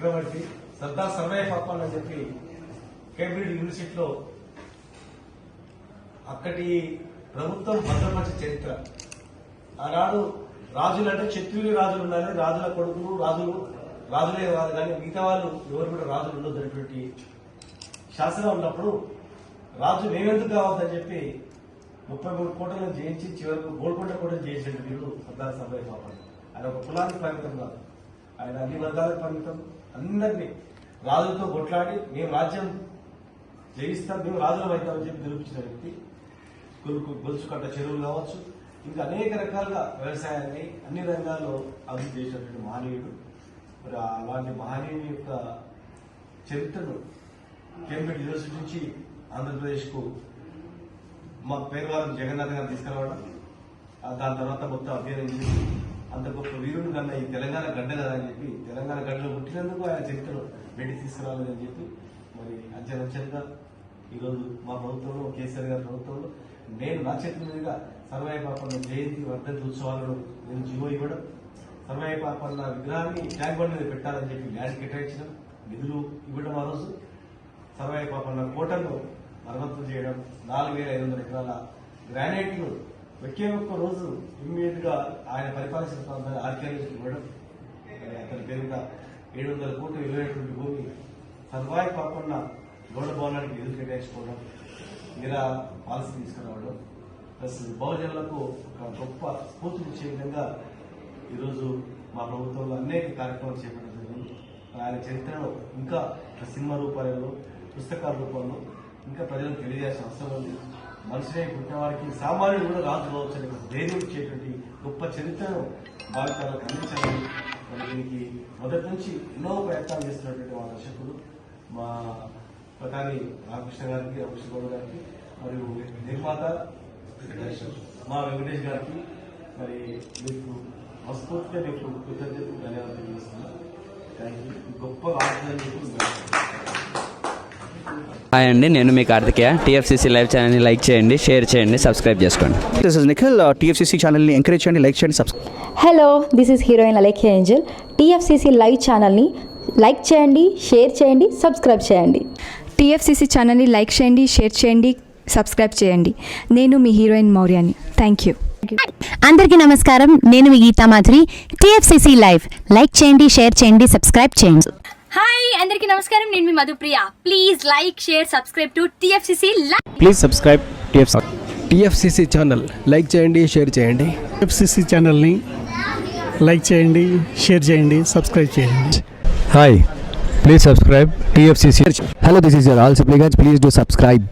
చక్రవర్తి సర్దార్ సర్వయ్య పాపన్ అని చెప్పి కేంబ్రిడ్జ్ యూనివర్సిటీలో అక్కడి ప్రభుత్వం భద్రపరిచే చరిత్ర. ఆనాడు రాజులు అంటే క్షత్రియులు రాజులు ఉండాలి, రాజుల కొడుకులు రాజులే కాదు, కానీ మిగతా వాళ్ళు ఎవరు కూడా రాజులు ఉండొద్దనేటువంటి శాసనం ఉన్నప్పుడు రాజు మేమెందుకు కావద్దని చెప్పి 33 కోటలను జయించి చివరకు గోల్కొండ కోటను జయించిన వీరు సర్దార్ సర్వయ్య పాపన్. ఆయన ఒక కులానికి పరిమితం కాదు, ఆయన అన్ని వర్గాలకు పరిమితం. అందరినీ రాజులతో కొట్లాడి మేము రాజ్యం జయిస్తాం, మేము రాజులం అవుతామని చెప్పి నిరూపించిన వ్యక్తి. గొలుసు కట్ట చెరువులు కావచ్చు, ఇంకా అనేక రకాలుగా వ్యవసాయాన్ని అన్ని రంగాల్లో అభివృద్ధి చేసినటువంటి మహనీయుడు. మరి అలాంటి మహనీయుని యొక్క చరిత్రను కేంబ్రిడ్జ్ యూనివర్సిటీ నుంచి ఆంధ్రప్రదేశ్కు మా పేరువారం జగన్నాథ్ గారు తీసుకురావడం, దాని తర్వాత మొత్తం అభ్యర్థం చేసి అంత గొప్ప వీరుడు కన్నా ఈ తెలంగాణ గడ్డ కదా అని చెప్పి తెలంగాణ గడ్డలో పుట్టినందుకు ఆయన చరిత్రను బయటికి తీసుకురావాలని చెప్పి మరి అంచెలంచెలుగా ఈరోజు మా ప్రభుత్వంలో కేసీఆర్ గారి ప్రభుత్వంలో నేను నా చేతుల మీదుగా సర్వయ్య పాపన్న జయంతి వర్ధంతి ఉత్సవాలను నేను జీవో ఇవ్వడం, సర్వయ్య పాపన్న విగ్రహాన్ని ట్యాంక్ బండ్ మీద పెట్టాలని చెప్పి ల్యాండ్ కేటాయించడం, నిధులు ఇవ్వడం, ఆ రోజు సర్వయ్య పాపన్న కోటను మరమ్మతులు చేయడం, 4500 ఎకరాల గ్రానైట్లు ఒకే ఒక్క రోజు ఇమ్మీడియట్ గా ఆయన పరిపాలించిన ప్రాంతాన్ని ఆర్కియాలజీకి ఇవ్వడం, అతని పేరుగా 700 కోట్లు విలువైనటువంటి భూమి సర్వయ్య పాపన్న గౌడ భవనానికి నిధులు కేటాయించుకోవడం, మీరా పాలసీ తీసుకురావడం, ప్లస్ బహుజనులకు ఒక గొప్ప స్ఫూర్తినిచ్చే విధంగా ఈరోజు మా ప్రభుత్వంలో అనేక కార్యక్రమాలు చేపట్టడం జరిగింది. ఆయన చరిత్రను ఇంకా సినిమా రూపాయల్లో, పుస్తకాల రూపంలో ఇంకా ప్రజలకు తెలియజేయాల్సిన అవసరం ఉంది. మనిషినే పుట్టిన వారికి సామాన్యుడు కూడా రాజు కావచ్చు అనే ధైర్యం ఇచ్చేటువంటి గొప్ప చరిత్రను భావితాలకు అందించాలని మరి దీనికి మొదటి నుంచి ఎన్నో ప్రయత్నాలు చేస్తున్నటువంటి మా దర్శకుడు మా ప్రధాని రామకృష్ణ గారికి, రామకృష్ణ గౌడ్ గారికి, మరియు నిర్మాత మా వెంకటేష్ గారికి మరి మీకు మనస్ఫూర్తిగా మీకు కృతజ్ఞతలు ధన్యవాదాలు తెలియజేస్తున్నాను. Thank you. గొప్ప ఆలోచన హాయ్ అండి, నేను మీ కార్తికేయ. టీఎఫ్సీసీ లైవ్ ఛానల్ని లైక్ చేయండి, షేర్ చేయండి, సబ్స్క్రైబ్ చేసుకోండి. This is Nikhil. టీఎఫ్సీసీ ఛానల్ని ఎంకరేజ్ చేయండి, లైక్ చేయండి, subscribe. Hello, this is heroine Alekhya Angel. TFCC live ఛానల్ని లైక్ చేయండి, షేర్ చేయండి, సబ్స్క్రైబ్ చేయండి. టీఎఫ్సీసీ ఛానల్ని లైక్ చేయండి, షేర్ చేయండి, సబ్స్క్రైబ్ చేయండి. నేను మీ హీరోయిన్ మౌర్యాని. Thank you. అందరికీ నమస్కారం, నేను మీ Geetha Madhuri. TFCC live like చేయండి, షేర్ చేయండి, సబ్స్క్రైబ్ చేయండి. హాయ్ అందరికీ నమస్కారం, నేను మీ Madhupriya. Please like, share, subscribe to TFCC live. Please subscribe TFCC channel like చేయండి, షేర్ చేయండి. టీఎఫ్సీసీ ఛానల్ని లైక్ చేయండి, షేర్ చేయండి, సబ్స్క్రైబ్ చేయండి. Hi, please subscribe TFCC. Hello, this is your all supplicants. Please do subscribe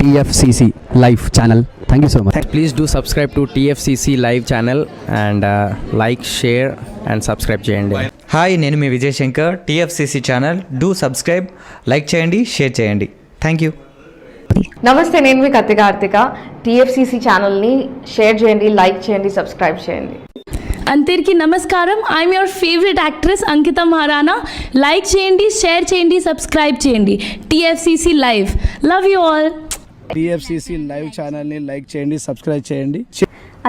TFCC Live channel. Thank you so much. Please do subscribe to TFCC live channel and like, share and subscribe చేయండి. Hi, నేను మీ Vijay Shankar. TFCC channel do subscribe, like చేయండి, share చేయండి. Thank you. నమస్తే, నేను మీ Karthika. TFCC ఛానల్ని share చేయండి, లైక్ చేయండి, సబ్స్క్రైబ్ చేయండి. అందరికీ నమస్కారం, I'm your favourite actress Ankita Maharana. Like చేయండి, షేర్ చేయండి, సబ్స్క్రైబ్ చేయండి. TFCC live. Love you all. TFCC live ఛానల్ని లైక్ చేయండి, సబ్స్క్రైబ్ చేయండి.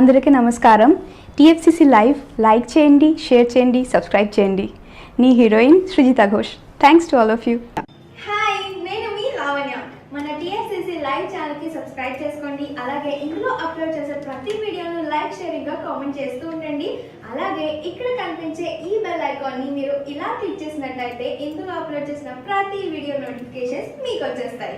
అందరికీ నమస్కారం, టీఎఫ్సీసీ లైవ్ లైక్ చేయండి, షేర్ చేయండి, సబ్స్క్రైబ్ చేయండి. నీ heroine Srujitha Ghosh. Thanks to all of you. Hi, నేను మీ లావణ్య. మన టీఎఫ్సీసీ లైవ్ ఛానల్ కి సబ్స్క్రైబ్ చేసుకోండి. అలాగే ఇందులో అప్లోడ్ చేసే ప్రతి వీడియోను లైక్, షేరింగ్ గా కామెంట్ చేస్తూ ఉండండి. అలాగే ఇక్కడ కనిపించే ఈ బెల్ ఐకాన్ ని మీరు ఇలా క్లిక్ చేసినట్లయితే ఇందులో అప్లోడ్ చేసిన ప్రతి వీడియో నోటిఫికేషన్స్ మీకు వచ్చేస్తాయి.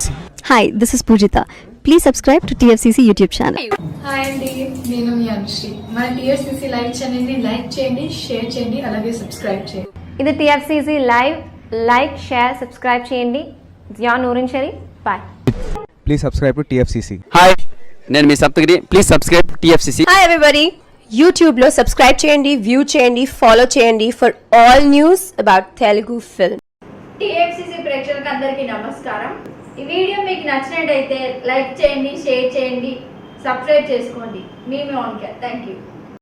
Hi, this is Poojitha. Please subscribe to TFCC YouTube channel. Hi అండి, నేను మీ అనుశ్రీ. మన టీఎఫ్సీసీ లైవ్ ఛానల్ని లైక్ చేయండి, షేర్ చేయండి, అలాగే సబ్స్క్రైబ్ చేయండి. ఇది TFCC live. Like, share, subscribe చేయండి. Zia Noorin Sharif. Bye. Please subscribe to TFCC. Hi, నేను మీ Saptagiri. Please subscribe TFCC. Hi everybody, యూట్యూబ్లో సబ్స్క్రైబ్ చేయండి, వ్యూ చేయండి, ఫాలో చేయండి for all news about Telugu film. TFCC ప్రేక్షకులకు అందరికీ నమస్కారం. ఈ వీడియో మీకు నచ్చినట్టయితే లైక్ చేయండి, షేర్ చేయండి, సబ్స్క్రైబ్ చేసుకోండి. Me on care. Thank you.